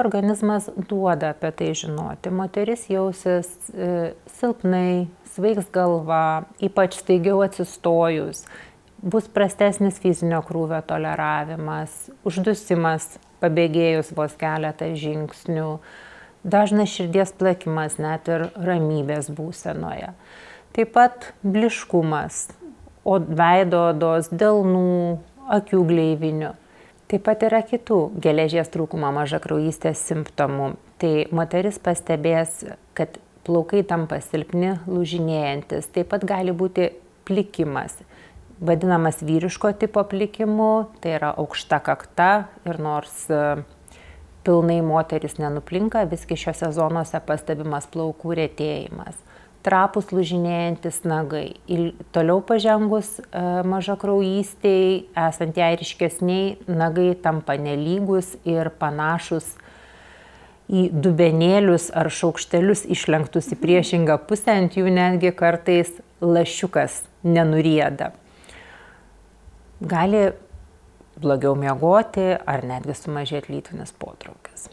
organizmas duoda apie tai žinoti. Moteris jausis silpnai, svaigs galva, ypač staigiau atsistojus, bus prastesnis fizinio krūvio toleravimas, uždusimas pabėgėjus vos keletą žingsnių, dažnas širdies plakimas net ir ramybės būsenoje. Taip pat blyškumas, veido odos, delnų, akių gleivinių. Taip pat yra kitų geležies trūkumo mažakraujystės simptomų. Tai moteris pastebės, kad plaukai tampa silpni, lūžinėjantis. Taip pat gali būti plikimas, vadinamas vyriško tipo plikimu, tai yra aukšta kakta ir nors pilnai moteris nenuplinka, visgi šiose zonose pastebimas plaukų retėjimas. Trapus lūžinėjantis nagai. Toliau pažengus mažakraujystei, esant jai ryškesniai, nagai tampa nelygus ir panašus į dubenėlius ar šaukštelius išlenktus į priešingą pusę, ant jų netgi kartais lašiukas nenurieda. Gali blogiau miegoti ar netgi sumažėti lytinis potraukis.